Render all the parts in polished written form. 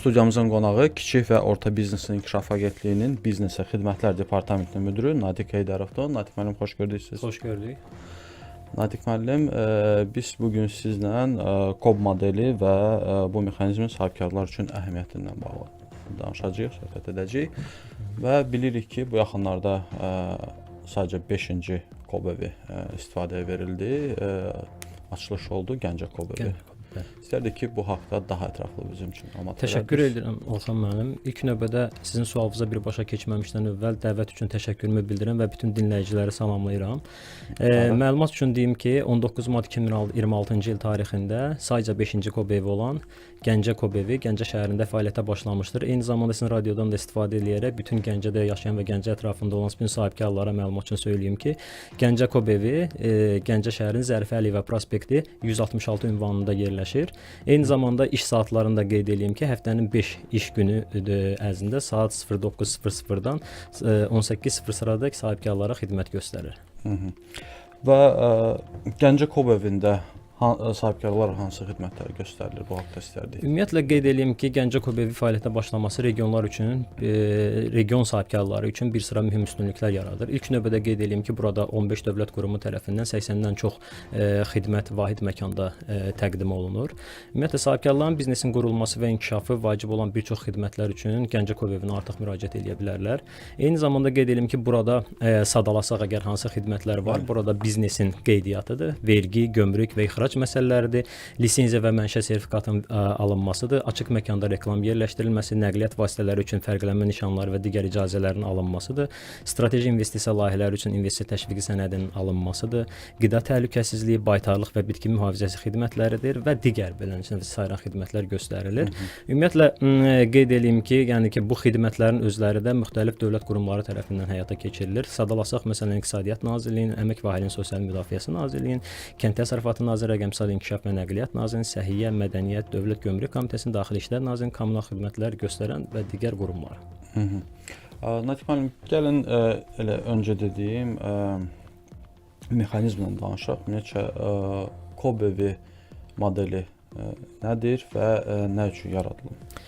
Studiyamızın qonağı Kiçik və Orta Biznesin İnkişaf Agentliyinin Biznesə Xidmətlər Departamentinin müdürü Natiq Heydarovdur. Natiq müəllim, xoş gördük siz. Xoş gördük. Natiq müəllim, biz bugün sizlə KOB modeli və bu mexanizmin sahibkarlar üçün əhəmiyyətindən bağlı danışacağıq, söhbət edəcəyik. Və bilirik ki, bu yaxınlarda sadəcə 5-ci KOB evi istifadəyə verildi. Açılış oldu Gəncə KOB evi. İstərdik ki, bu haqda daha ətraflı bizim üçün məlumat verəsiniz. Təşəkkür edirəm Orxan müəllim. İlk növbədə sizin sualınıza birbaşa keçməmişdən əvvəl dəvət üçün təşəkkürümü bildirirəm və bütün dinləyiciləri salamlayıram. Məlumat üçün deyim ki, 19 mart 2026-cı il tarixində sayca 5-ci KOB evi olan Gəncə KOB evi Gəncə şəhərində fəaliyyətə başlamışdır. Eyni zamanda sizin radiodan da istifadə edərək bütün Gəncədə yaşayan və Gəncə ətrafında olan bütün sahibkarlara məlumat üçün söyləyim ki, Gəncə KOB evi Gəncə şəhərinin Zərifə Əliyeva prospekti 166 ünvanında yerləşir. Eyni zamanda iş saatlarını da qeyd edeyim ki, həftənin 5 iş günü ərzində saat 09:00-dan 18:00-dək sahibkarlara xidmət göstərir. Və Gəncə KOB evində sahibkarlar hansı xidmətləri göstərilir, bu haqda istərdik. Ümumiyyətlə qeyd edeyim ki, Gəncə KOB evi fəaliyyətə başlaması regionlar üçün, region sahibkarları üçün bir sıra mühüm üstünlüklər yaradır. İlk növbədə qeyd edeyim ki, burada 15 dövlət qurumu tərəfindən 80-dən çox xidmət vahid məkanda təqdim olunur. Ümumiyyətlə sahibkarların biznesin qurulması və inkişafı vacib olan bir çox xidmətlər üçün Gəncə KOB evinə artıq müraciət edə bilərlər. Eyni zamanda qeyd edeyim ki, burada sadalasaq əgər hansı xidmətlər var, burada biznesin qeydiyyatıdır, vergi, gömrük və ixrac məsələləridir, lisenziya və mənşə sertifikatının alınmasıdır, açıq məkanda reklam yerləşdirilməsi, nəqliyyat vasitələri üçün fərqlənmə nişanları və digər icazələrin alınmasıdır, strateji investisiya layihələri üçün investisiya təşviqi sənədinin alınmasıdır, qida təhlükəsizliyi, baytarlıq və bitki mühafizəsi xidmətləridir və digər beləncə sayılan xidmətlər göstərilir. Ümumiyyətlə qeyd edeyim ki, yəni ki, bu xidmətlərin özləri də müxtəlif dövlət qurumları tərəfindən həyata keçirilir. Sadalasaq məsələn İqtisadiyyat Nazirliyinin, Əmək və Əhalinin Sosial Müdafiəsi Nazirliyinin, Kənd Təsərrüfatı Nazirliyi, Rəqəmsal İnkişaf və Nəqliyyat Nazirliyinin, Səhiyyə, Mədəniyyət, Dövlət Gömrük Komitəsinin, Daxili İşlər Nazirliyinin kommunal xidmətlər göstərən və digər qurumlar. Natiq müəllim, gəlin elə öncə dediyim mexanizmlə danışaq. Ümumiyyətcə KOB evi modeli nədir və nə üçün yaradılıb?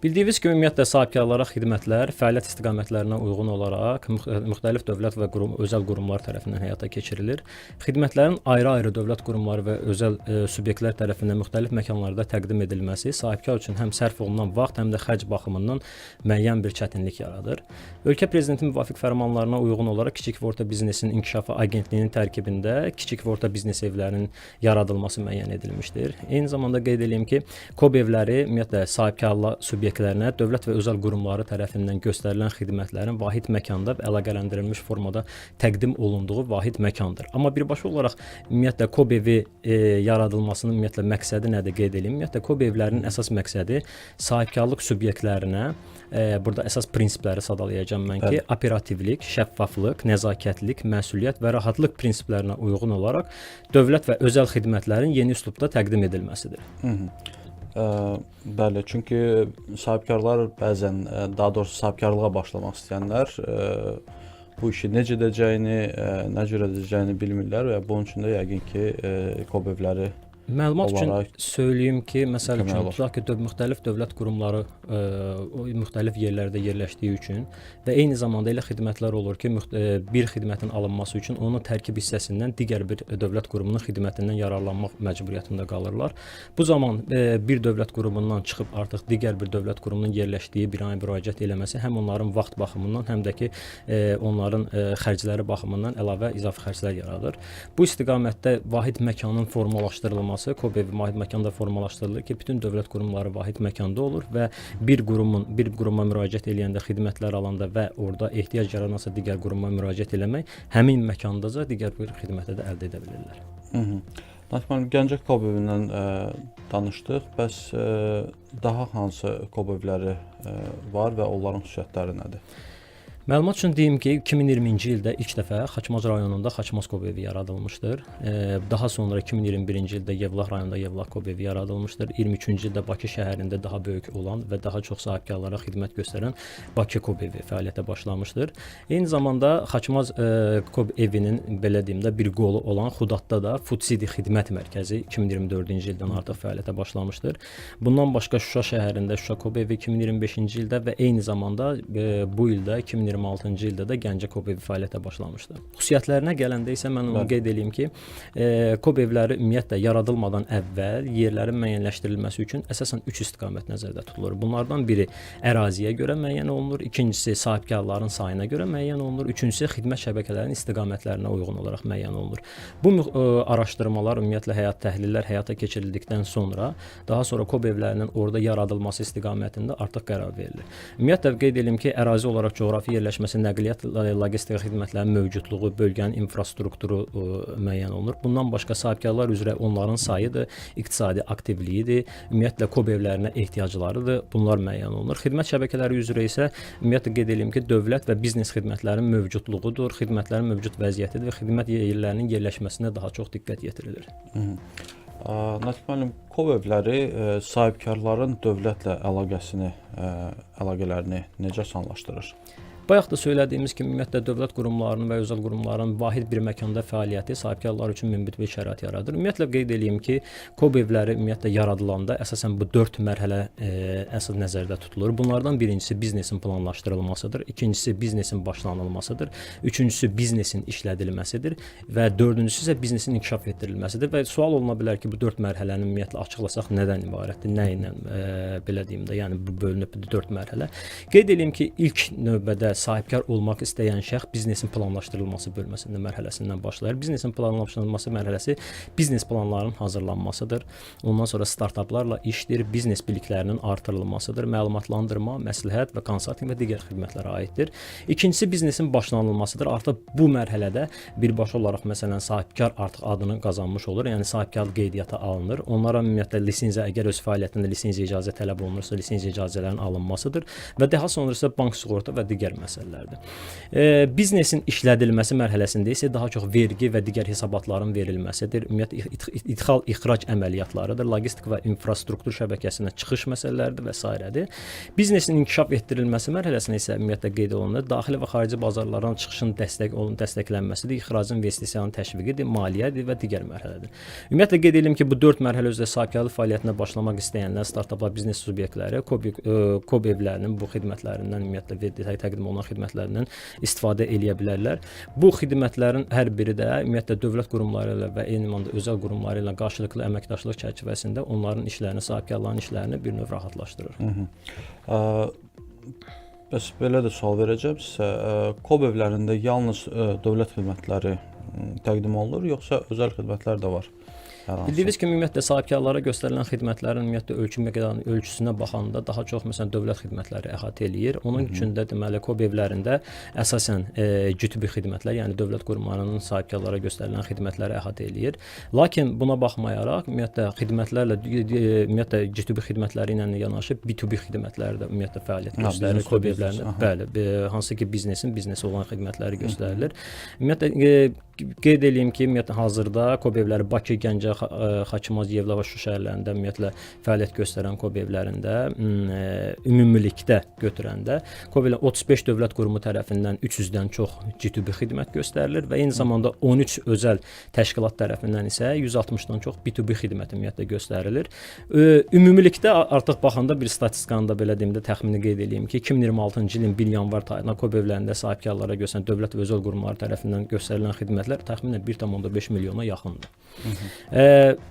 Bildiyiniz kimi, ümumiyyətlə sahibkarlara xidmətlər fəaliyyət istiqamətlərinə uyğun olaraq müxtəlif dövlət və özəl qurumlar tərəfindən həyata keçirilir. Xidmətlərin ayrı-ayrı dövlət qurumları və özəl subyektlər tərəfindən müxtəlif məkanlarda təqdim edilməsi sahibkar üçün həm sərf olunan vaxt, həm də xərc baxımından müəyyən bir çətinlik yaradır. Ölkə Prezidentinin müvafiq fərmanlarına uyğun olaraq Kiçik və Orta Biznesin İnkişafı Agentliyinin tərkibində kiçik və orta biznes evlərinin yaradılması müəyyən edilmişdir. Eyni zamanda qeyd edeyim ki, KOB evləri ümumiyyətlə sahibkarla subyektlərinə dövlət və özəl qurumları tərəfindən göstərilən xidmətlərin vahid məkanda və əlaqələndirilmiş formada təqdim olunduğu vahid məkandır. Amma birbaşa olaraq ümumiyyətlə KOB evi yaradılmasının ümumiyyətlə məqsədi nədir qeyd edeyim. Ümumiyyətlə KOB evlərinin əsas məqsədi sahibkarlıq subyektlərinə burada əsas prinsipləri sadalayacağam mən ki, operativlik, şəffaflıq, nəzakətlilik, məsuliyyət və rahatlıq prinsiplərinə uyğun olaraq dövlət və özəl xidmətlərin yeni üslubda təqdim edilməsidir. Bəli, çünki sahibkarlar bəzən, daha doğrusu sahibkarlığa başlamaq istəyənlər bu işi necə edəcəyini, nə cür edəcəyini bilmirlər və bunun üçün də yəqin ki, KOB evləri Məlumat üçün söyləyim ki, məsəl üçün tutaq ki, müxtəlif dövlət qurumları müxtəlif yerlərdə yerləşdiyi üçün və eyni zamanda elə xidmətlər olur ki, bir xidmətin alınması üçün onun tərkib hissəsindən digər bir dövlət qurumunun xidmətindən yararlanmaq məcburiyyətində qalırlar. Bu zaman bir dövlət qurumundan çıxıb artıq digər bir dövlət qurumunun yerləşdiyi binaya müraciət eləməsi həm onların vaxt baxımından, həm də ki, onların xərcləri baxımından əlavə izafi xərclər yaradır. Bu istiqamətdə vahid məkanın formalaşdırılması KOB evi vahid məkanda formalaşdırılır ki, bütün dövlət qurumları vahid məkanda olur və bir quruma müraciət eləyəndə, xidmətlər alanda və orada ehtiyac yaranarsa digər quruma müraciət eləmək, həmin məkandaca digər bir xidmətə də əldə edə bilirlər. Natiq müəllim, Gəncə KOB evindən danışdıq. Bəs daha hansı KOB evləri var və onların xüsusiyyətləri nədir? Məlumat üçün deyim ki, 2020-ci ildə ilk dəfə Xaçmaz rayonunda Xaçmaz Kob evi yaradılmışdır. Daha sonra 2021-ci ildə Yevlax rayonunda Yevlax Kob evi yaradılmışdır. 23-cü ildə Bakı şəhərində daha böyük olan və daha çox sahibkarlara xidmət göstərən Bakı Kob evi fəaliyyətə başlamışdır. Eyni zamanda Xaçmaz Kob evinin belə deyim də bir qolu olan Xudatda da Food City xidmət mərkəzi 2024-cü ildən artıq fəaliyyətə başlamışdır. Bundan başqa Şuşa şəhərində Şuşa Kob evi 2025-ci ildə və eyni zamanda bu ildə 2026-cı ildə də Gəncə Kob evi fəaliyyətə başlamışdı. Xüsusiyyətlərinə gələndə isə mən onu qeyd edeyim ki, Kob evləri ümumiyyətlə yaradılmadan əvvəl yerlərin müəyyənləşdirilməsi üçün əsasən 3 istiqamət nəzərdə tutulur. Bunlardan biri əraziyə görə müəyyən olunur, ikincisi sahibkarların sayına görə müəyyən olunur, üçüncüsü xidmət şəbəkələrinin istiqamətlərinə uyğun olaraq müəyyən olunur. Bu araşdırmalar ümumiyyətlə təhlillər həyata keçirildikdən sonra daha sonra Kob evlərinin orada yaradılması istiqamətində artıq qərar verilir. Ümumiyyətlə qeyd edim ki, ərazi olaraq coğrafi yerləşməsi, nəqliyyat, logistika xidmətlərinin mövcudluğu, bölgənin infrastrukturu müəyyən olunur. Bundan başqa sahibkarlar üzrə onların sayıdır, iqtisadi aktivliyidir, ümumiyyətlə Kob evlərinə ehtiyaclarıdır. Bunlar müəyyən olunur. Xidmət şəbəkələri üzrə isə ümumiyyətlə qeyd edim ki, dövlət və biznes xidmətlərinin mövcudluğudur, xidmətlərin mövcud vəziyyətidir və xidmət yerlərinin yerləşməsinə daha çox diqqət yetirilir. Natiq müəllim, Kob evləri sahibkarların dövlətlə əlaqələrini necə sanlaşdırır? Bayaq da söylədiyimiz kimi ümumiyyətlə dövlət qurumlarının və özəl qurumların vahid bir məkanda fəaliyyəti sahibkarlar üçün münbit bir şərait yaradır. Ümumiyyətlə qeyd edeyim ki, Kob evləri ümumiyyətlə yaradılanda əsasən bu 4 mərhələ əsas nəzərdə tutulur. Bunlardan birincisi biznesin planlaşdırılmasıdır, ikincisi biznesin başlanılmasıdır, üçüncüsü biznesin işlədilməsidir və dördüncüsü isə biznesin inkişaf etdirilməsidir və sual oluna bilər ki, bu 4 mərhələni ümumiyyətlə açıqlasaq nədən ibarətdir, nə ilə belə deyim də, yəni bu bölünüb 4 mərhələ. Qeyd edeyim ki, ilk növbədə sahibkar olmaq istəyən şəxs biznesin planlaşdırılması mərhələsindən başlayır. Biznesin planlaşdırılması mərhələsi biznes planlarının hazırlanmasıdır. Ondan sonra startaplarla işdir, biznes biliklərinin artırılmasıdır, məlumatlandırma, məsləhət və konsaltinq və digər xidmətlərə aiddir. İkincisi biznesin başlanılmasıdır. Artıq bu mərhələdə birbaşa olaraq məsələn sahibkar artıq adını qazanmış olur. Yəni sahibkarlıq qeydiyyata alınır. Onlara ümumiyyətlə lisenziya, əgər öz fəaliyyətində lisenziya icazə tələb olunursa, lisenziya icazələrinin alınmasıdır və daha sonra isə bank sığorta və digər məsələlərdir. Biznesin işlədilməsi mərhələsində isə daha çox vergi və digər hesabatların verilməsidir. Ümumiyyətlə ixal-ixrac əməliyyatlarıdır, logistik və infrastruktur şəbəkəsinə çıxış məsələləridir və s. Biznesin inkişaf etdirilməsi mərhələsində isə ümumiyyətlə qeyd olunur, daxili və xarici bazarların çıxışının dəstəklənməsidir, ixracın investisiyanın təşviqidir, maliyyədir və digər mərhələdir. Ümumiyyətlə qeyd edelim ki, bu 4 mərhələ üzrə sahibkarlıq fəaliyyətinə başlamaq istəyənlər, startaplar, biznes subyektləri Kob evlərinin bu xidmətlərindən ümumiyyətlə təqdim olunan xidmətlərindən istifadə edə bilərlər. Bu xidmətlərin hər biri də ümumiyyətlə dövlət qurumları ilə və eyni zamanda özəl qurumları ilə qarşılıqlı əməkdaşlıq çərçivəsində onların işlərini, sahibkarların işlərini bir növ rahatlaşdırır. Bəs belə də sual verəcəm sizə. Kob evlərində yalnız dövlət xidmətləri təqdim olunur, yoxsa özəl xidmətlər də var? Bildiyiniz kimi ümumiyyətlə sahibkarlara göstərilən xidmətlərin ümumiyyətlə ölçü miqdarının ölçüsünə baxanda daha çox məsələn dövlət xidmətləri əhatə eləyir. Onun üçün də deməli Kob evlərində əsasən G2B xidmətlər, yəni dövlət qurumlarının sahibkarlara göstərilən xidmətləri əhatə eləyir. Lakin buna baxmayaraq ümumiyyətlə xidmətlərlə ümumiyyətlə G2B xidmətləri ilə yanaşı B2B xidmətləri də ümumiyyətlə fəaliyyət göstərir Kob evlərində. Bəli, hansı ki biznesin biznesi olan xidmətləri göstərilir. Ümumiyyətlə qeyd edeyim ki, ümumiyyətlə hazırda Kob evləri Bakı, Gəncə, Xaçmaz, Yevlax və Şuşa şəhərlərində ümumiyyətlə fəaliyyət göstərən Kob evlərində ümumilikdə götürəndə Kob evləri 35 dövlət qurumu tərəfindən 300-dən çox G2B xidmət göstərilir və eyni zamanda 13 özəl təşkilat tərəfindən isə 160-dan çox B2B xidmət ümumiyyətlə göstərilir. Ümumilikdə artıq baxanda bir statistikanı da belə deyim də təxmini qeyd edeyim ki, 2026-cı ilin 1 yanvar tayında Kob evlərində sahibkarlara göstərilən dövlət və özəl qurumları tərəfindən göstərilən xidmətlər təxminən 1,5 milyona yaxındır.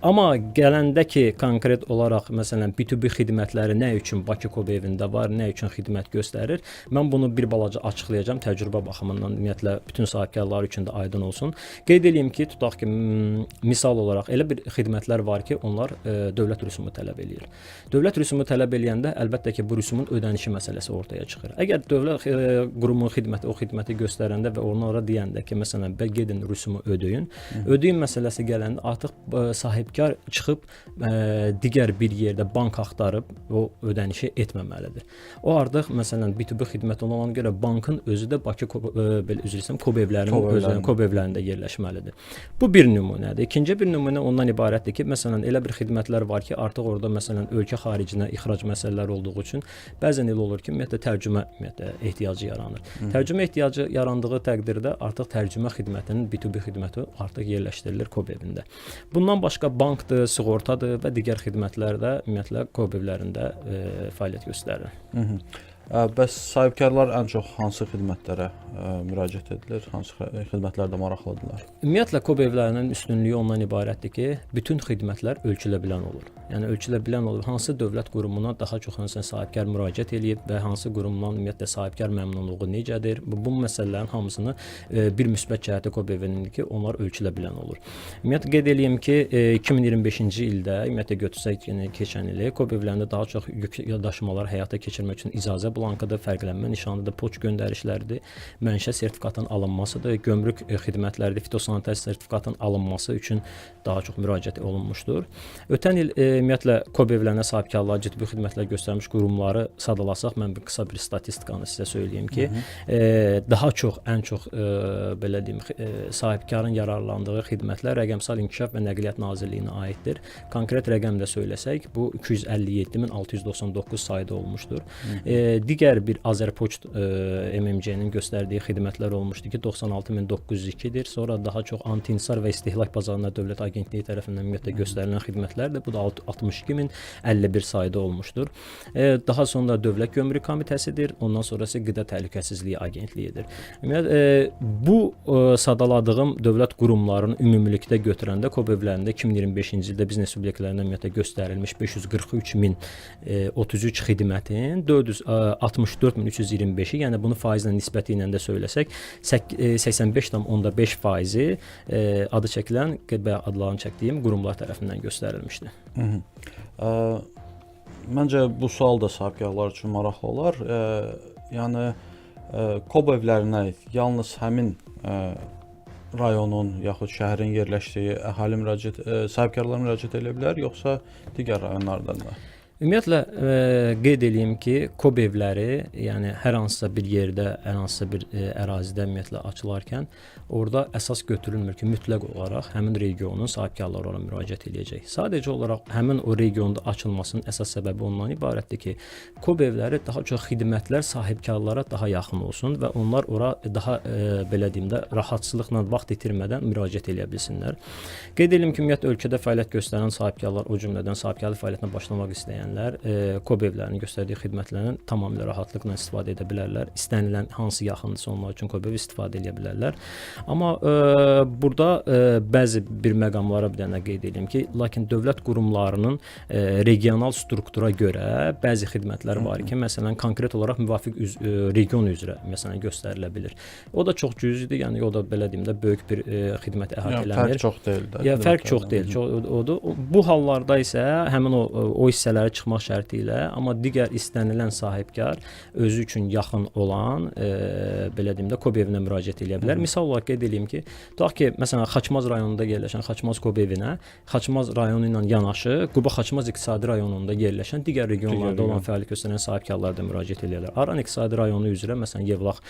Amma gələndə ki, konkret olaraq məsələn B2B xidmətləri nə üçün Bakı Kob evində var, nə üçün xidmət göstərir? Mən bunu bir balaca açıqlayacağam təcrübə baxımından, ümumiyyətlə bütün sahibkarlar üçün də aydın olsun. Qeyd edeyim ki, tutaq ki, misal olaraq elə bir xidmətlər var ki, onlar dövlət rüsumu tələb eləyir. Dövlət rüsumu tələb eləyəndə əlbəttə ki, bu rüsumun ödənişi məsələsi ortaya çıxır. Əgər dövlət qurumu xidməti o xidməti göstərəndə və onlara deyəndə ki, məsələn, gedin rüsumu ödəyin. Ödəyin məsələsi gələndə artıq sahibkar çıxıb digər bir yerdə bank axtarıb o ödənişi etməməlidir. O artıq məsələn B2B xidmət olana görə bankın özü də Bakı belə üzr istəyirəm, KOB evlərinin KOB evlərində yerləşməlidir. Bu bir nümunədir. İkinci bir nümunə ondan ibarətdir ki, məsələn elə bir xidmətlər var ki, artıq orada məsələn ölkə xaricinə ixrac məsələləri olduğu üçün bəzən elə olur ki, ümumiyyətlə tərcümə ehtiyacı yaranır. Tərcümə ehtiyacı yarandığı təqdirdə artıq tərcümə xidmətinin B2B xidməti artıq yerləşdirilir KOB evində. Bundan başqa bankdır, sığortadır və digər xidmətlər də ümumiyyətlə KOB evlərində fəaliyyət göstərir. Bəs sahibkarlar ən çox hansı xidmətlərə müraciət edilir? Hansı xidmətlərdə maraqlıdırlar? Ümumiyyətlə KOB evlərinin üstünlüyü ondan ibarətdir ki, bütün xidmətlər ölçülə bilən olur. Yəni ölçülə bilən olur. Hansı dövlət qurumuna daha çox hansı sahibkar müraciət eləyib və hansı qurumdan ümumiyyətlə sahibkar məmnunluğu necədir? Bu məsələlərin hamısını bir müsbət cəhəti KOB evinindir ki, onlar ölçülə bilən olur. Ümumiyyətlə qeyd edeyim ki, 2025-ci ildə ümumiyyətlə götürsək keçən ili KOB evlərində daha çox yük daşımalar həyata keçirmək üçün icazə blankıdır, fərqlənmə nişanıdır, poçt göndərişləridir, mənşə sertifikatının alınmasıdır, gömrük xidmətləridir, fitosanitar sertifikatının alınması üçün daha çox müraciət olunmuşdur. Ötən il ümumiyyətlə KOB evlərinə sahibkarlar ciddi xidmətlər göstərmiş qurumları sadalasaq, mən bir qısa bir statistikanı sizə söyləyim ki, daha çox, ən çox belə deyim, sahibkarın yararlandığı xidmətlər Rəqəmsal İnkişaf və Nəqliyyat Nazirliyinə aiddir. Konkret rəqəm də söylesək, bu 257.699 sayda olmuşdur. Digər bir Azərpoçt MMC-nin göstərdiyi xidmətlər olmuşdu ki, 96.902-dir. Sonra daha çox Anti-İnsar və İstehlak Bazarına Dövlət Agentliyi tərəfindən ümumiyyətlə göstərilən xidmətlərdir. Bu da 62.051 sayda olmuşdur. Daha sonra Dövlət Gömrük Komitəsidir. Ondan sonrası Qida Təhlükəsizliyi Agentliyidir. Bu sadaladığım dövlət qurumlarının ümumilikdə götürəndə KOB evlərində 2025-ci ildə biznes subyektlərinə ümumiyyətlə göstərilmiş 543.033 xidmətin 464.325-i, yəni bunu faizlə nisbəti ilə də söyləsək, 85,5% adı çəkilən və adlarını çəkdiyim qurumlar tərəfindən göstərilmişdir. Məncə bu sual da sahibkarlar üçün maraqlı olar. Yəni KOB evlərinə yalnız həmin rayonun yaxud şəhərin yerləşdiyi əhali sahibkarlar müraciət edə bilər, yoxsa digər rayonlardan da? Ümumiyyətlə qeyd edeyim ki, KOB evləri, yəni hər hansısa bir yerdə, hər hansısa bir ərazidə ümumiyyətlə açılarkən orada əsas götürülmür ki, mütləq olaraq həmin regionun sahibkarları ora müraciət edəcək. Sadəcə olaraq həmin o regionda açılmasının əsas səbəbi ondan ibarətdir ki, KOB evləri daha çox xidmətlər sahibkarlara daha yaxın olsun və onlar ora daha belə deyim də rahatçılıqla vaxt itirmədən müraciət edə bilsinlər. Qeyd edelim ki, ümumiyyətlə ölkədə fəaliyyət göstərən sahibkarlar, o cümlədən sahibkarlıq fəaliyyətinə başlamaq istəyən KOB evlərinin göstərdiyi xidmətlərin tamamilə rahatlıqla istifadə edə bilərlər. İstənilən hansı yaxındırsa onlar üçün KOB evi istifadə edə bilərlər. Amma burada bəzi bir məqamlara bir dənə qeyd edeyim ki, lakin dövlət qurumlarının regional struktura görə bəzi xidmətlər var ki, məsələn konkret olaraq müvafiq region üzrə məsələn göstərilə bilir. O da çox cüzidir, yəni o da belə deyim də böyük bir xidmət əhatə eləmir. Fərq çox deyil də. Ya fərq çox deyil. Odur. Bu hallarda isə həmin o hissələri çıxmaq şərti ilə, amma digər istənilən sahibkar özü üçün yaxın olan belə deyim də KOB evinə müraciət edə bilər. Misal olaraq qeyd edeyim ki, tutaq ki, məsələn Xaçmaz rayonunda yerləşən Xaçmaz KOB evinə Xaçmaz rayonu ilə yanaşı Quba-Xaçmaz iqtisadi rayonunda yerləşən digər regionlarda olan fəaliyyət göstərən sahibkarlar da müraciət edirlər. Aran iqtisadi rayonu üzrə məsələn Yevlax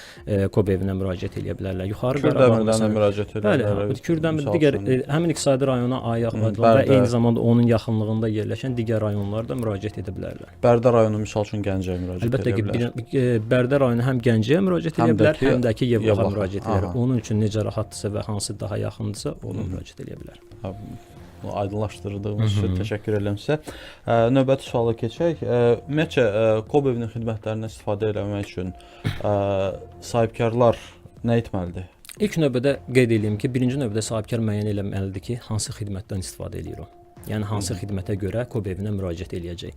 KOB evinə müraciət edə bilərlər. Yuxarı Kürdəmirdən müraciət edirlər. Bəli, Kürdəmir digər həmin iqtisadi rayona ayaq və eyni zamanda onun yaxınlığında yerləşən digər rayonlarda müraciət edə bilərlər. Bərdə rayonu misal üçün Gəncəyə müraciət edə bilər. Əlbəttə ki, Bərdə rayonu həm Gəncəyə müraciət edə bilər, həm də ki Yevlaxa müraciət edə bilər. Onun üçün necə rahatdırsa və hansı daha yaxındırsa, ona müraciət edə bilər. Aydınlaşdırdığınız üçün təşəkkür edirəm sizə. Növbəti suala keçək. Ümumiyyətcə KOB evinin xidmətlərindən istifadə etmək üçün sahibkarlar nə etməlidir? İlk növbədə qeyd edeyim ki, birinci növbədə sahibkar müəyyən etməlidir ki, hansı xidmətdən istifadə edir o. Yəni hansı xidmətə görə KOB evinə müraciət eləyəcək.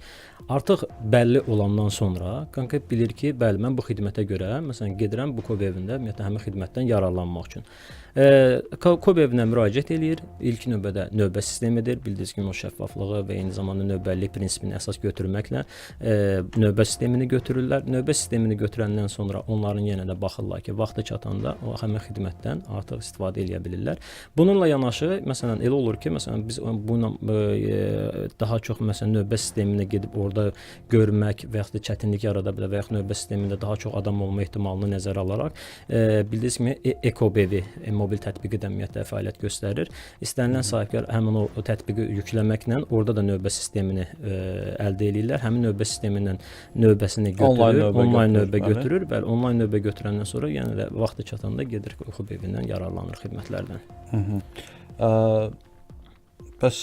Artıq bəlli olandan sonra konkret bilir ki, bəli mən bu xidmətə görə məsələn gedirəm bu KOB evində ümumiyyətlə həmin xidmətdən yararlanmaq üçün. Kobev-nə müraciət eləyir. İlk növbədə növbə sistemidir. Bildiyiniz kimi o şəffaflığı və eyni zamanda növbəlilik prinsipini əsas götürməklə növbə sistemini götürürlər. Növbə sistemini götürəndən sonra onların yenə də baxırlar ki, vaxtı çatanda o həmin xidmətdən artıq istifadə edə bilirlər. Bununla yanaşı, məsələn, elə olur ki, məsələn biz bununla daha çox məsələn növbə sisteminə gedib orada görmək və yaxud da çətinlik yarada bilər və yaxud növbə sistemində daha çox adam olma ehtimalını nəzərə alaraq bildiyiniz kimi Ekobevi mobil tətbiqi də ümumiyyətlə fəaliyyət göstərir. İstənilən sahibkar həmin o tətbiqi yükləməklə orada da növbə sistemini əldə edirlər. Həmin növbə sistemindən növbəsini götürür, onlayn növbə götürür. Bəli, onlayn növbə götürəndən sonra yenə də vaxtı çatanda gedir Ekobevindən yararlanır xidmətlərdən. Bəs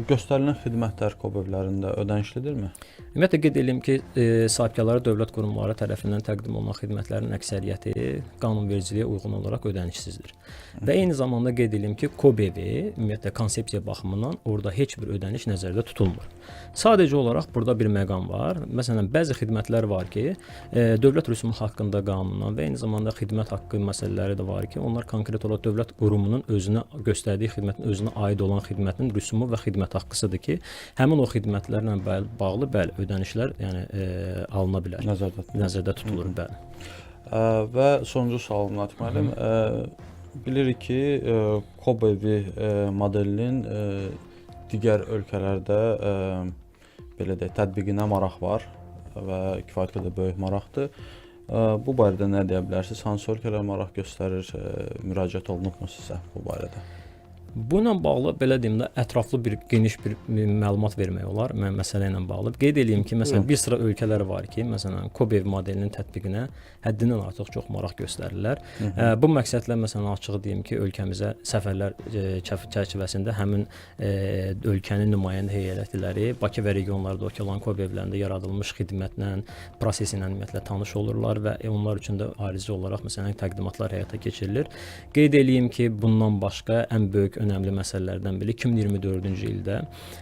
göstərilən xidmətlər Kobevlərində ödənişlidirmi? Ümumiyyətlə qeyd edirəm ki, sahibkarlara dövlət qurumları tərəfindən təqdim olunan xidmətlərin əksəriyyəti qanunvericiliyə uyğun olaraq ödənişsizdir. Və eyni zamanda qeyd edirəm ki, Kobevi ümumiyyətlə konsepsiya baxımından orada heç bir ödəniş nəzərdə tutulmur. Sadəcə olaraq burada bir məqam var. Məsələn, bəzi xidmətlər var ki, dövlət rüsumu haqqında qanundan və eyni zamanda xidmət haqqı məsələləri də var ki, onlar konkret olaraq dövlət qurumunun özünə göstərdiyi xidmətin özünə aid olan xidmətin rüsumu və xidmət haqqısıdır ki, həmin o xidmətlərlə bağlı bəli ödənişlər yəni alına bilər. Nəzərdə tutulur, bəli. Və sonuncu sualım Natiq müəllim, bilirik ki, Kobevi modelinin digər ölkələrdə belə deyək, tətbiqinə maraq var və kifayət qədər böyük maraqdır. Bu barədə nə deyə bilərsiniz? Hansı ölkələr maraq göstərir? Müraciət olunubmu sizə bu barədə? Bununla bağlı belə deyim də ətraflı geniş bir məlumat vermək olar məsələ ilə bağlı. Qeyd edeyim ki, məsələn bir sıra ölkələr var ki, məsələn Kobev modelinin tətbiqinə həddindən artıq çox maraq göstərirlər. Bu məqsədlə məsələn açıq deyim ki, ölkəmizə səfərlər çərçivəsində həmin ölkənin nümayəndə heyətləri Bakı və regionlardakı olan Kobevlərində yaradılmış xidmətlə, prosesi ilə ümumiyyətlə tanış olurlar və onlar üçün də ayrıca olaraq məsələn təqdimatlar həyata keçirilir. Qeyd edeyim ki, bundan başqa ən böyük önəmli məsələlərdən biri 2024-cü ildə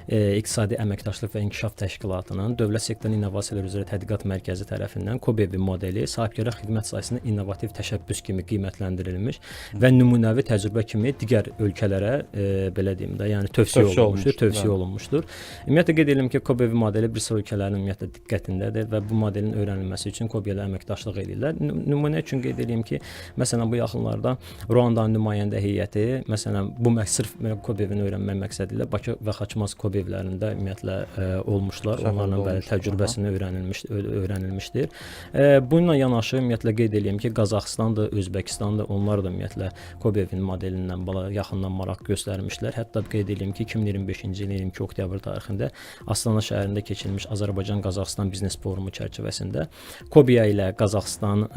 İqtisadi Əməkdaşlıq və İnkişaf Təşkilatının Dövlət Sektorunun İnnovasiyalar üzrə Tədqiqat Mərkəzi tərəfindən Kobevi modeli sahibkara xidmət sahəsində innovativ təşəbbüs kimi qiymətləndirilmiş və nümunəvi təcrübə kimi digər ölkələrə belə deyim də, yəni tövsiyə olunmuşdur. Ümumiyyətlə qeyd edirəm ki, Kobevi modeli bir sıra ölkələrin ümumiyyətlə diqqətindədir və bu modelin öyrənilməsi üçün Kobe ilə əməkdaşlıq edirlər. Nümunə üçün qeyd edirəm ki, məsələn bu yaxınlarda Ruandanın nümayəndə heyəti məsələn bu sırf Kobevin öyrənmək məqsədi ilə Bakı və Xaçmaz Kobevlərində ümumiyyətlə olmuşlar. Onlarla bəli təcrübəsini öyrənilmişdir. Bununla yanaşı ümumiyyətlə qeyd edeyim ki, Qazaxıstandır, Özbəkistandır, onlar da ümumiyyətlə Kobevin modelindən yaxından maraq göstərmişlər. Hətta qeyd edeyim ki, 2025-ci ilin 22 oktyabr tarixində Astana şəhərində keçirilmiş Azərbaycan-Qazaxıstan biznes forumu çərçivəsində Kobiya ilə Qazaxıstan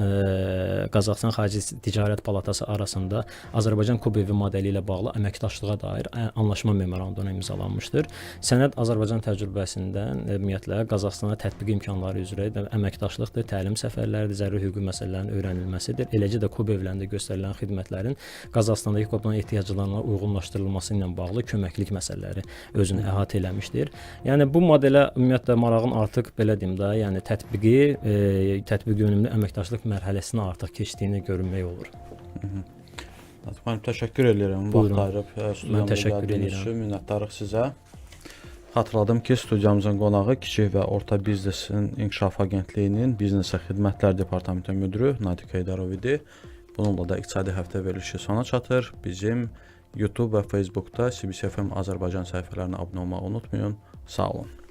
Xarici Ticarət Palatası arasında Azərbaycan Kobevi modeli ilə bağlı əməkdaşlığa dair anlaşma memorandumu imzalanmışdır. Sənəd Azərbaycan təcrübəsindən ümumiyyətlə Qazaxıstana tətbiq imkanları üzrə əməkdaşlıqdır, təlim səfərləridir, zəruri hüquqi məsələlərin öyrənilməsidir. Eləcə də Kobevlərində göstərilən xidmətlərin Qazaxıstandakı Kobenin ehtiyaclarına uyğunlaşdırılması ilə bağlı köməklik məsələləri özünü əhatə eləmişdir. Yəni bu modelə ümumiyyətlə marağın artıq belə deyim də, yəni tətbiq yönümlü əməkdaşlıq mərhələsinə artıq keçdiyini görmək olur. Mən təşəkkür edirəm. Vaxt ayırıb studiyamıza gəldiyiniz üçün minnətdarıq sizə. Xatırladım ki, studiyamızın qonağı Kiçik və Orta Biznesin İnkişaf Agentliyinin Biznesə Xidmətlər Departamentinin müdiri Natiq Heydarov idi. Bununla da İqtisadi Həftə verilişi sona çatır. Bizim YouTube və Facebookda CBC FM Azərbaycan səhifələrinə abunə olmağı unutmayın. Sağ olun.